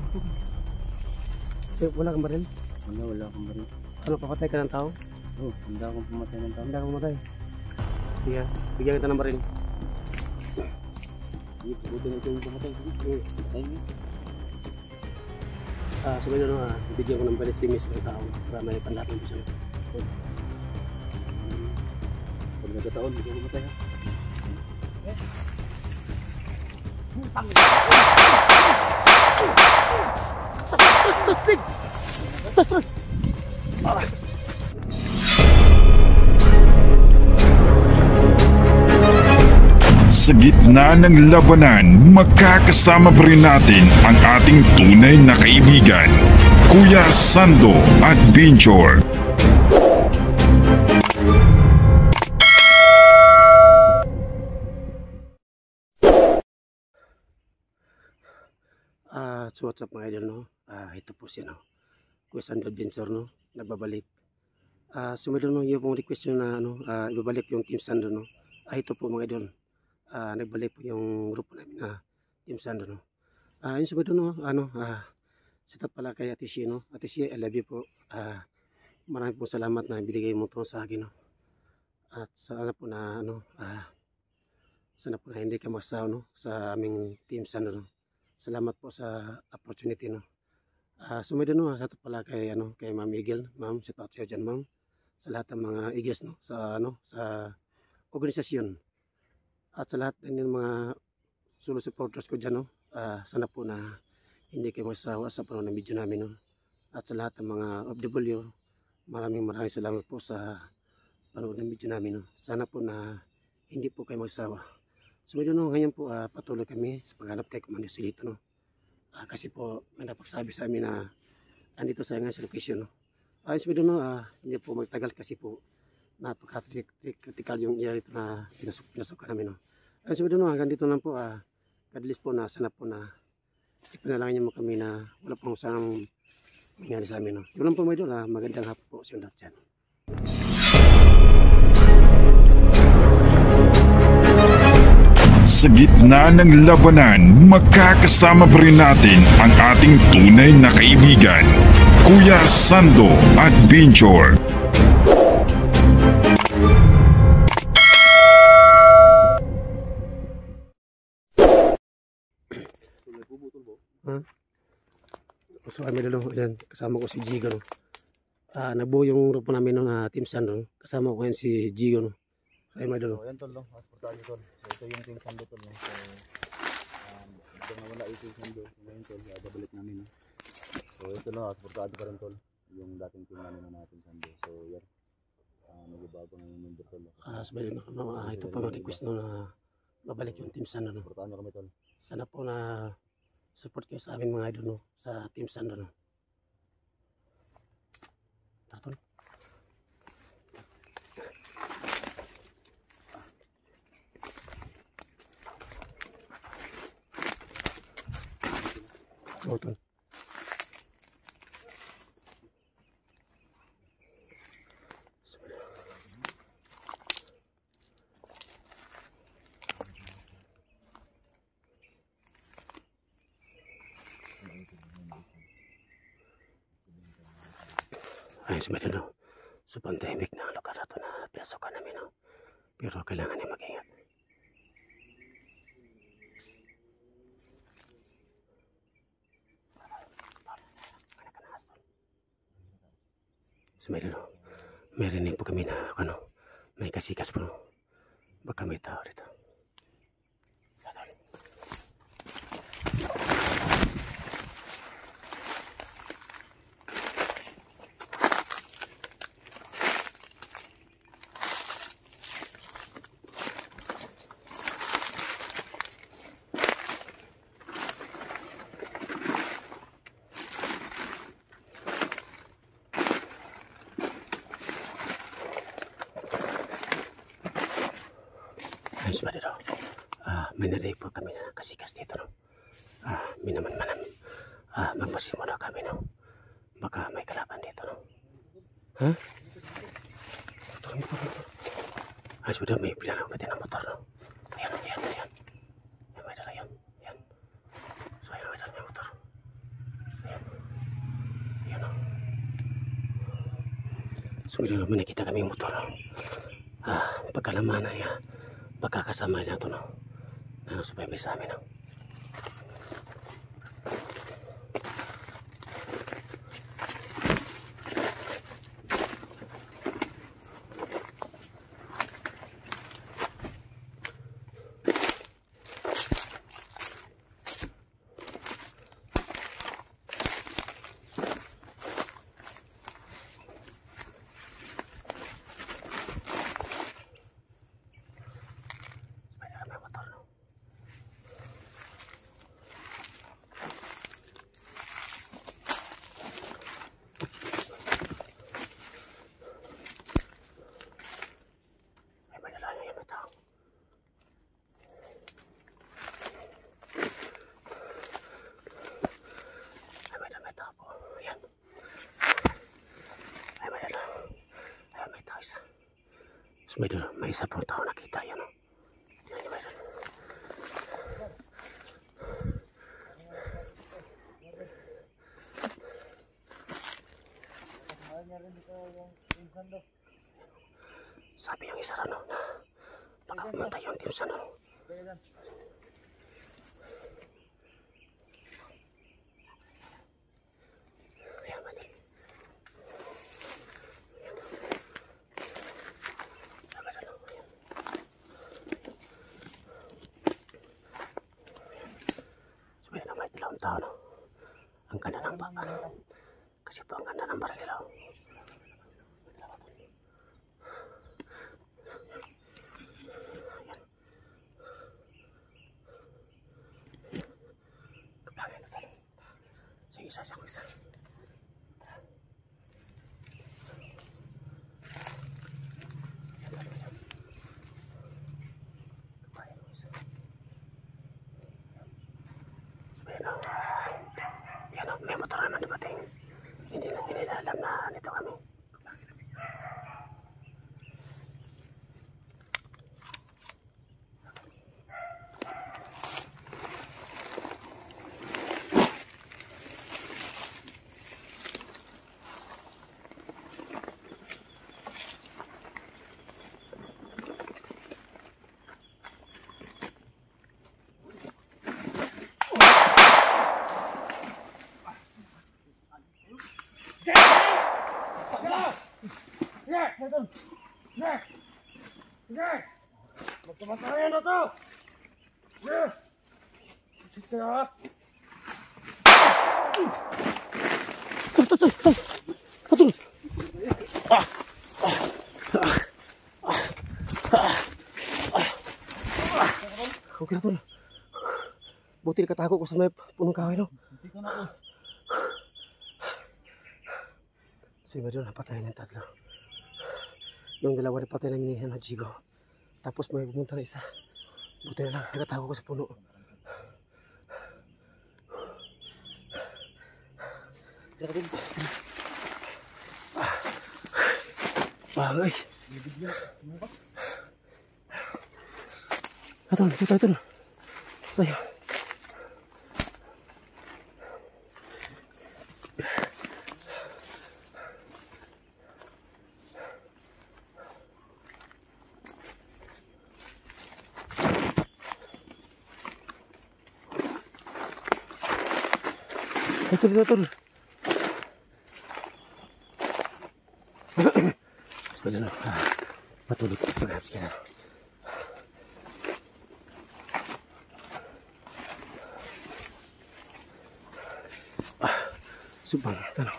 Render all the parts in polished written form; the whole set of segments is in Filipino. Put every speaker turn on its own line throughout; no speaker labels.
Wala kang baril?
Wala akong baril.
Ano, papatay ka ng tao?
Oo, handa akong pumatay ng tao.
Handa kang mamatay. Sige, bigyan kita ng baril.
Buti na ito yung pumatay. Patay niya.
Sabi na bigyan ko ng baril si Miss ng tao para may panlaban po siya.
Pag nagkataon, hindi ko pumatay ha.
Tos!
Sa gitna ng labanan, magkakasama pa rin natin ang ating tunay na kaibigan, Kuya Sando Adventure.
So what's up mga idol, no? Ito po siya, no? Kuya Sando Adventure, no? Nagbabalik. Sumunod, no, yung pong request nyo na ibabalik yung Team Sando, no? Ito po mga idol. Nagbalik po yung grupo namin na Team Sando, no? Yung sumunod, no? Set up pala kay Ate Shea, no? Ate Shea, I love you po. Marami po salamat na binigay mo ito sa akin, no? At sana po na, sana po na hindi ka magsawa, no? Sa aming Team Sando, no? Salamat po sa opportunity, no. Sumunod, no, sa ito pala kay kay Ma'am Eagle, ma'am, shout out sa'yo dyan, ma'am. Sa lahat ng mga Eagles, no, sa sa organisasyon. At sa lahat din ng mga solo supporters ko dyan, no. Sana po na hindi kayo magsawa sa panonood ng video namin, no. At sa lahat ng mga OFW, maraming salamat po sa panonood ng video namin, no. Sana po na hindi po kayo magsawa. So ngayon po patuloy kami sa paghanap kay Commander Silito, no. Kasi po may napagsabi sa amin na andito sa nga sa location, no. So hindi po magtagal kasi po napaka-critical yung area ito na pinasukan namin, no. So hanggang dito lang po, kadlis po na sana po na ipanalangin niyo mo kami na wala pong sanang mangyari sa amin, no. Yun lang po mga idol, magandang hapon po sa lahat dyan.
Sa gitna ng labanan, magkakasama pa rin natin ang ating tunay na kaibigan, Kuya Sando Adventure.
So kami dalawa, kasama ko si Jigo, no. Nabuo yung grupo namin, no, na Team Sando, no. Kasama ko yan si Jigo, no. So ayun mga dalawa.
Yan tol, no. Asportahan nyo tol. So ito yung Team Sando tol, no. So ito na wala yung Team Sando. Ngayon tol, babalik namin, no. So ito no, asportahan pa rin tol. Yung dating team namin na Team Sando. So yan. Nagbabago na yung member tol, no.
Sabi no, ito po yung request, no, na babalik yung Team Sando, no.
Asportahan nyo kami tol.
Sana po na support kayo sa aming mga idol, no, sa Team Sando, no. Tara, tol. Ayun si Madalo. So pandemic na ang lugar na ito na pinasukan namin, no. Pero kailangan niya mag-ingat. So Madalo, may rinig po kami na may kasikas po, no. Baka may tao dito. Ayos ba dito? May narinig po kami na kasikas dito, no. Minaman-manam. Magpasin muna kami, no. Baka may kalaban dito, no. Ha? Motor. Ayos ba dito? May pilang pati ng motor, no. Ayan. Ayan, may dala yan. Ayan. So, ayan, may dala yung motor. So may naman nakita kami yung motor. Pagkalaman na pagkakasama niya ito, no? Na nasubaybay sa amin, no? May isa pong tao nakita yan, no? Yan yung mayroon. Sabi yung isa rin, no, na baka pumunta yung team sa, no? Tao, no? Ang ganda ng baka. Kasi po ang ganda ng baralilaw. Ayan. Kapagay na talo. Sige, isa siya ko isa. May motor naman dumating. Hindi na alam na nito kami. Magkamatayan na to! Sige ha! Patol! Okay na tol. Buti nakatago ko sa may punong kahoy, no?
Hindi ko na ako.
Sige ba doon, napatay ng tatlo. Yung dalawa na patay namin ni Jigo. Tapos may pumunta na isa. Buti na lang, nakatago ko sa puno. Bagay. Ito. Tayo. Ito. Sepeda na. Matulog ka sa sepeda. Subang, ano?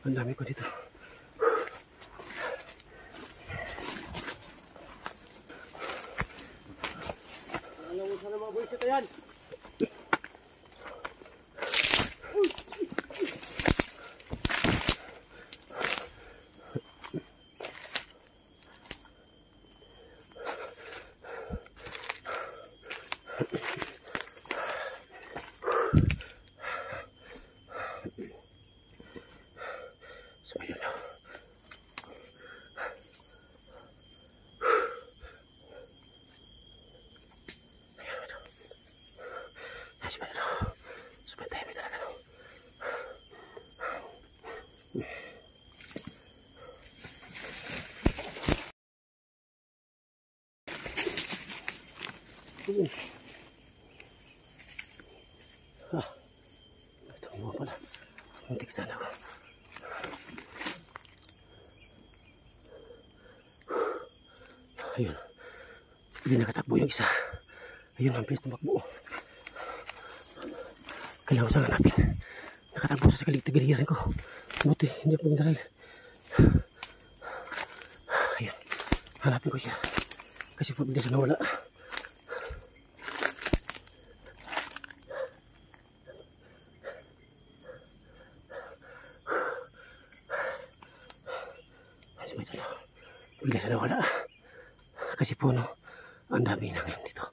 Ang dami ko dito. Alam mo sana mga boys ito yan. So, ayun na. Yun. Ito mo pala. Muntik sana ako. Ayun. Hindi nakatakbo yung isa. Ayun, ang bilis tumakbo. Kailangan ko siyang hanapin. Nakatakbo sa kaligtagiliran ko. Buti, hindi ako magdaral. Ayun. Hanapin ko siya. Kasi pabigla siya nawala. Bigla siya nawala. Kasi po, no, ang dami nangyan dito.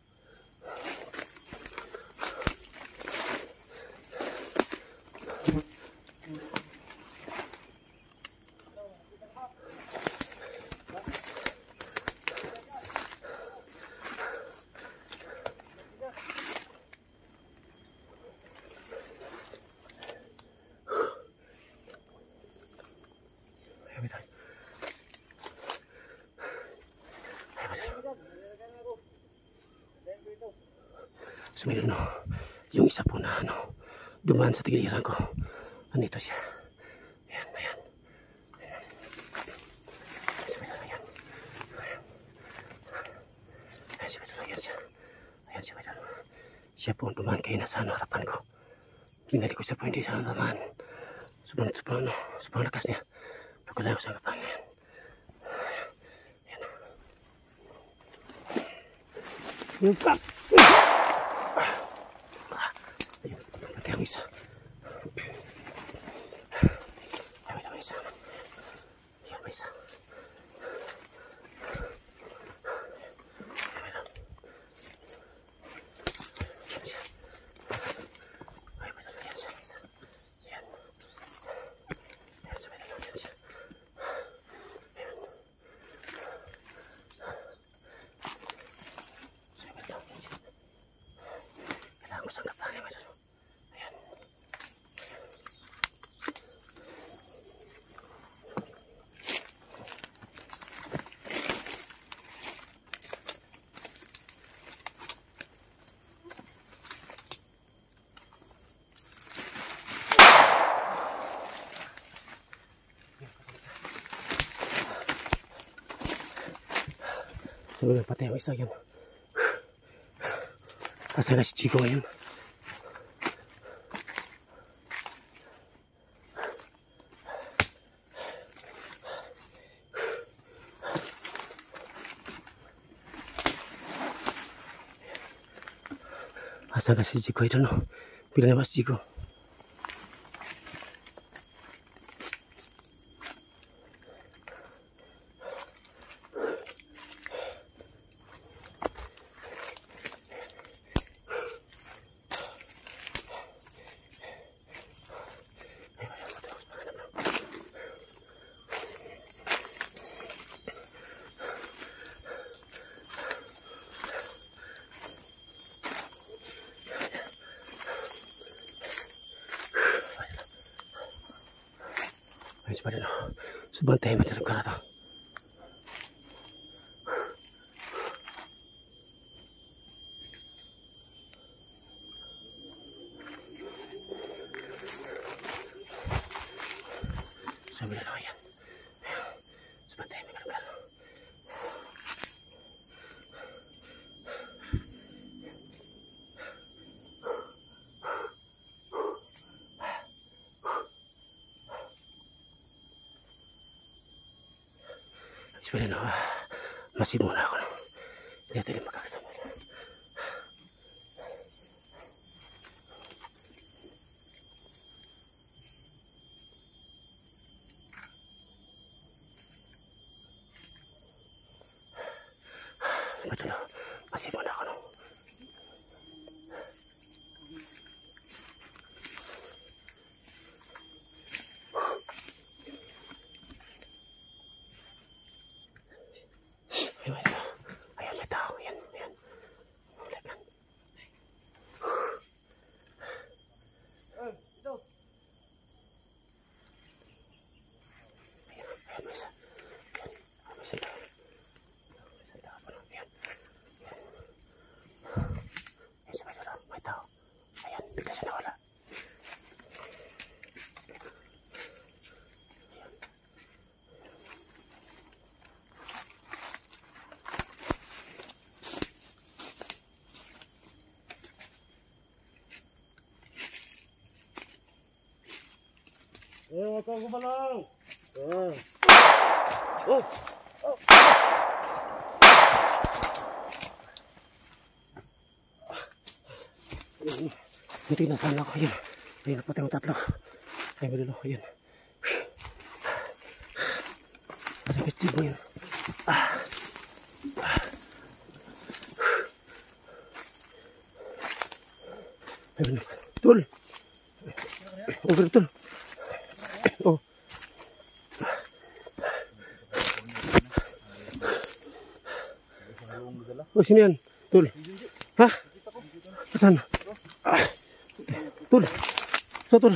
Sumirin, no, yung isa po na ano, dumaan sa tigiliran ko. Andito siya. Ayan, ayan. Sumirin, ayan. Ayan, sumirin, ayan siya. Ayan, sumirin. Siya po ang dumaan kayo nasa harapan ko. Binali ko siya po, hindi siya naman. Sobrang lakas niya. Pagkala ko sa kapang yan. Ayan. Yung kak! Ayun, patay ang isa. Ayun, may isa. Ayun, may isa. Ayan siya. Ayun, may dalawa yan siya. Ayan. Ayan siya, may dalawa yan siya. Ayan. So, may dalawa yan siya. Kailangan ko sanggap lang may dalawa. Ayan. So, patay ang isa yun. Asa na si Chico ngayon? Asa na si Chico? I don't know. Bila na ba si Chico? Ayun si Padano. Subantay mo talaga na ito. Sabi na lang yan. Subantay mo talaga. Sabi na lang, masib muna ako. Hindi natin makakasama. Betul, masih muna ako. Ayan, may tao. Ayan, ayan. Mulagan.
Ito.
Ayan, ayan, may isa. Ayan, may isa tao. May isa tao pa lang. Ayan. Wag kang gumalang. Oh. Hindi na sana ako. Ayun. Ayun, napatay yung tatlo. Ayun, madulo. Ayun. Masakit sibo yun. Ayun. Tol. Over, tol. Oh. Oh, sino yan? Tol. Ha? Saan? Tol. So, tol.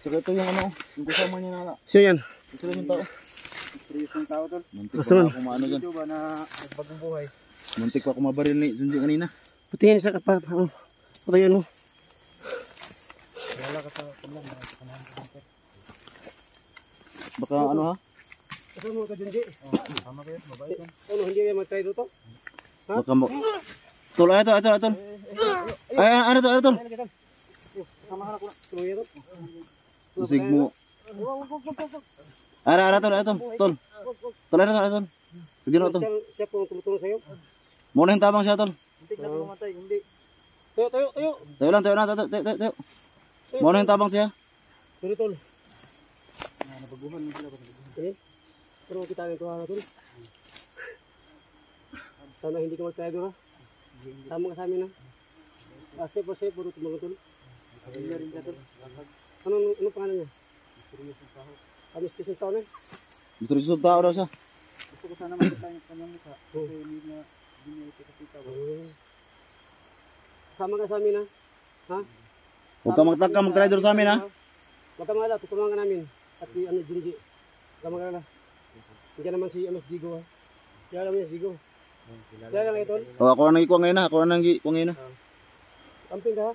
Tsaka ito yung ano, yung kasama niya na.
Sino yan?
Gusto lang yung tao. Serious yung tao tol. Muntik
Gusto
pa
lang.
ako maano dyan.
Ba na nagbagong buhay?
Muntik pa ako mabaril ni Junji kanina.
Patingin sa kapal. Patayan mo.
Wala ka sa kamlang. Baka ano ha?
Kasama mo ka, Junji.
Tama kayo, mabait yan.
Ano, hindi kayo mag-try dito?
Baka mo. Tol, ay tol. Ay, ano to, tol?
Kasama ka na ko na. Tumangin ito.
Isig mo. Ara, tol. Tol, tol. Sige na, tol.
Siya po ang tumutulong sa'yo.
Muna yung tabang siya, tol.
Hindi na pumatay, hindi. Tayo.
Tayo lang. Muna yung tabang siya.
Pero tol. Eh, pero kita ng tuwa na tol. Sana hindi ka mag-try doon ha. Sama ka sa amin ha. Safe, puro tumulong tol. Rin ka tol. Anong pangalan niya? Mysterious yung tao na.
Misteryoso tao daw siya.
Gusto ko sana makita yung kanyang mukha. Kasi hindi niya kita. Sama ka sa amin ha. Ha?
Huwag ka magtaka, mag-try doon sa amin ha.
Huwag ka mahala, tutulungan ka namin. At si Junji. Huwag ka mahala. Hindi naman si Jigo ha. Kaya alam niya Jigo. Kaya lang ito.
O, ako ang nangikuha ngayon ha.
Camping ka ha.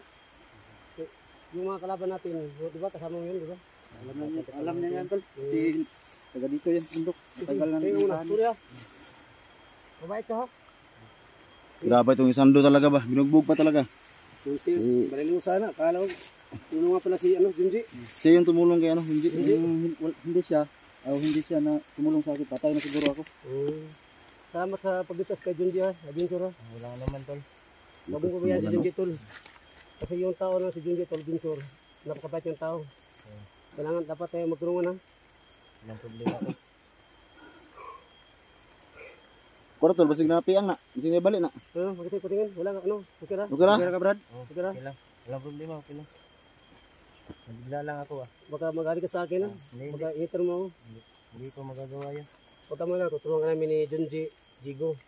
Yung mga kalaban natin, di ba? Kasama mo yun, di ba?
Alam niya yan, tol. Si taga dito yan, bundok. Matagal na
Kayo una, sorry ha. Mabait ka ha.
Grabe itong isando talaga ba? Binugbog pa talaga.
Barili mo sana. Kala ko, tulungan pala si Junji.
Siya yung tumulong kay ano, hindi.
Hindi siya na tumulong sa akin, patay na siguro ako.
Salamat sa pag-discuss kay Junji ha. Adventure ha.
Wala naman tol.
Mabong ko ba yan si Junji tol? Kasi yung tao na si Junji tol, Adventure. Napakabait yung tao. Kailangan dapat tayo magtulungan ha.
Walang problema tol.
Kura tol, basig na piang na. Basig na balik na.
Ano, magkita patingin. Wala ka, ano, okay na?
Okay na?
Okay ka Brad?
Okay na?
Okay lang. Walang problema, okay lang. Nabigla lang ako
Baka mag-ari ka sa akin ha.
Hindi.
Baka initan mo ako.
Hindi ko magagawa yun.
Huwag ka muna, tutulungan namin ni Junji, Jigo.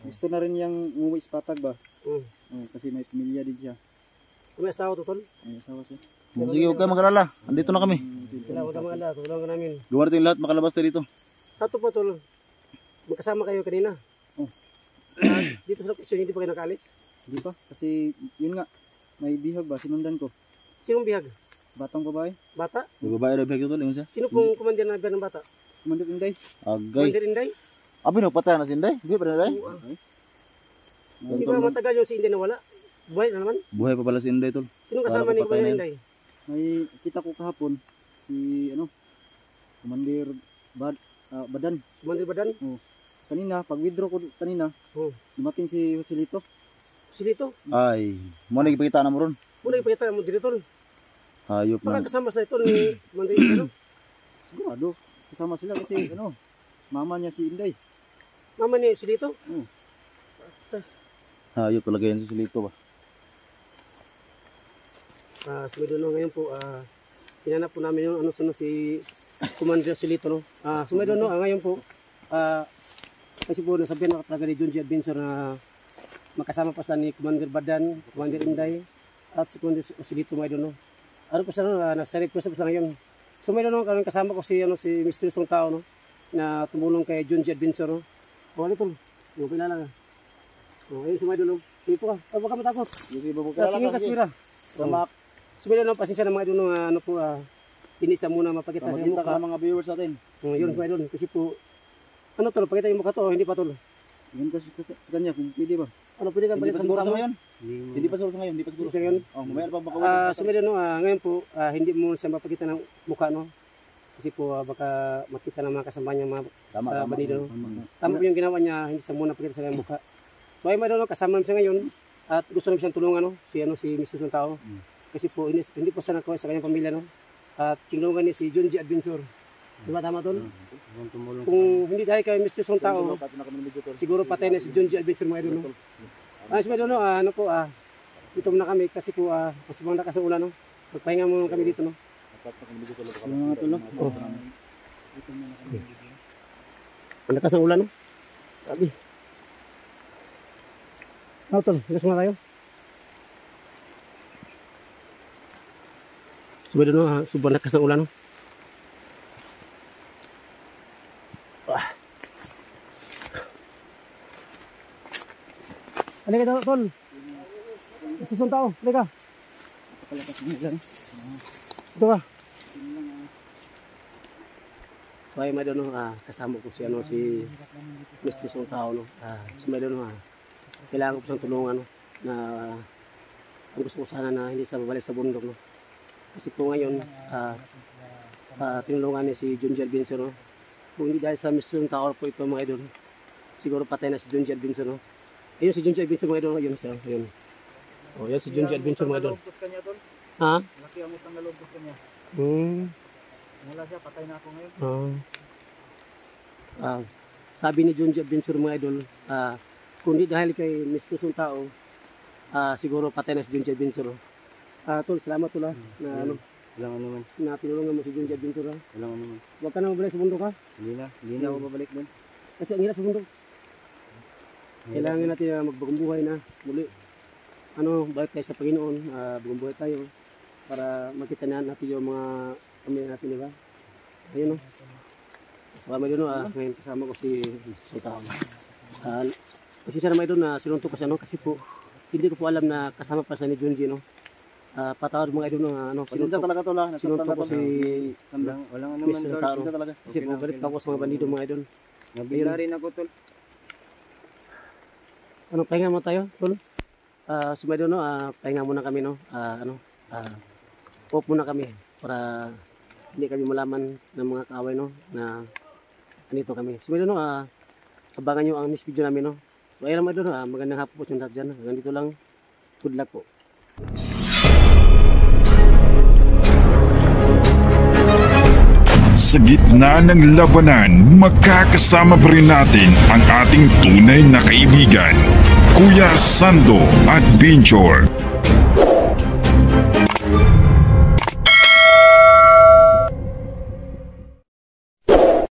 Gusto na rin niyang umuwi sa Patag ba?
Hmm.
Kasi may pamilya din siya.
May asawa to tol.
May asawa siya.
Sige, huwag kayo mag-alala. Andito na kami.
Huwag ka maala, tutulungan ka namin.
Gawin natin lahat, makalabas tayo dito.
Sa ito po tol, magkasama kayo kanina.
Oh.
Dito sa location, hindi pa kayo nakaalis.
Hindi pa. Kasi yun nga, may bihag ba? Sinundan ko.
Sinong bihag?
Batang babae.
Bata?
May babae na bihag ito, lingon siya.
Sino pong commander na bihag ng bata?
Kumandot Inday.
Agay.
Commander Inday?
Abi, nagpatay na si Inday. Hindi pa na Inday.
Hindi ba matagal yung si Inday na wala? Buhay na naman?
Buhay pa pala si Inday, tol.
Sinong kasama
Para
ni
papatay na
Commander
yun.
Inday?
May kita ko kahapon si Commander Badan.
Commander Badan?
Kanina, pag withdraw ko kanina, dumating si Joselito.
Silito?
Ay, mo na ipakita na mo ron.
Muna ipakita mo dito tol.
Hayop
Baka
na.
kasama sa ito ni Commander Inday.
Sigurado. Kasama sila kasi mama niya si Inday.
Mama ni Silito?
Hayop talaga yan si Silito ba.
Sumidono ngayon po, hinanap po namin yung si Commander Silito, no? Sumidono, ngayon po, kasi po nasabihan na talaga ni Junji Adventure na makasama pa sila ni Commander Badan, Commander Inday, at si Commander Silito may doon, no? Ano po siya, nasa request po siya ngayon. Sumidono, kasama ko si misteryosong tao, no? Na tumulong kay Junji Adventure, no? O, ano po? Yung kilala ka. O, ayun, sumidono. Dito ka, huwag ka matakot.
Sige, babog
Tingin ka, Tsura.
Salamat.
Sumidono, pasensya na mga doon, ano po, pinisa muna mapakita sa
Makita ka
mukha.
ng mga viewers natin.
Yun, sumidono. Kasi po, ano tol, pakita yung mukha to, hindi pa tol.
Yun kasi sa kanya kung pwede ba.
Ano, pwede ka
Hindi
balik
pa
sa
siguro
mukha
sa
mo?
ngayon. Hindi pa siguro sa ngayon. Hindi pa siguro
Sa ngayon?
Oh, mamaya pa makawin.
So medyo no, ngayon po, hindi mo siya mapakita ng mukha, no? Kasi po, baka makita ng mga kasama niya mga
Tama,
sa
tama.
banido, no?
Tama.
Tama po yung ginawa niya, hindi siya muna pakita sa kanyang mukha. So ay no, kasama siya ngayon at gusto namin siyang tulungan, no? Si Mr. Suntao. Kasi po, hindi po siya nakuha sa kanyang pamilya, no? At tinulungan niya si Junji Adventure. Di ba tama, Tol? Kung hindi dahil kay Mr. Suntao, siguro patay na si Junji Adventure mga idol, no? So medyo no, ano po, ito muna kami kasi po, mas mga lakas ang ulan, no? Magpahinga muna kami dito, no?
Yung mga tulog.
Oh. Ang lakas ang ulan, no? Sabi. Ano, Tol? Lakas muna tayo. So medyo no, sobrang lakas ang ulan, no? Halika daw, Tol. Susuntao, halika. Ito ka. So ay may doon, kasama ko si, si Mr. Suntao, no? So may doon, kailangan ko siyang tulungan, no? Na ang gusto ko sana na hindi siya babalik sa bundok, no? Kasi po ngayon, tinulungan niya si Junji Adventure, no? Kung hindi dahil sa Mr. Suntao po ito mga idol, siguro patay na si Junji Adventure, no? Ayun si Junji Adventure mga idol, ayun siya, ayun. Oh, yan si Junji Adventure mga idol. Ha?
Laki ang utang na loob ko sa kanya. Wala siya, patay na ako ngayon.
Sabi ni Junji Adventure mga idol, kung di dahil kay Mr. Suntao, siguro patay na si Junji Adventure. Tol, salamat tol, na ano,
Walang ano man.
na tinulungan mo si Junji Adventure.
Walang ano man.
Huwag ka na mabalik sa bundok, ha?
Hindi na ako babalik doon.
Kasi ang hirap sa bundok. Kailangan natin magbagong buhay na muli. Ano, balik tayo sa Panginoon, bagong buhay tayo para makita na natin yung mga pamilya natin, di ba? Ayun, no? So, kami doon, ngayon kasama ko si Suntao. Kasi siya naman doon na sinuntok ko siya, no? Kasi po, hindi ko po alam na kasama pa siya ni Junji, no? Patawad mga idol, no?
Pasensya talaga to lang.
Sinuntok ko si
Walang ano man
Mr.
tol.
Tao.
Pasensya talaga.
Kasi po, galit pa ako sa mga bandido, mga idol.
Nabila rin ako tol.
Ano, pahinga mo tayo, tol? Sumedo, no? Pahinga muna kami, no? Off muna kami para hindi kami malaman ng mga kaaway, no? Na andito kami. Sumedo, no? Abangan nyo ang next video namin, no? So, ayun naman doon, magandang hapon po yung lahat dyan. Hanggang dito lang. Good luck po.
Sa gitna ng labanan, makakasama pa rin natin ang ating tunay na kaibigan, Kuya Sando Adventure.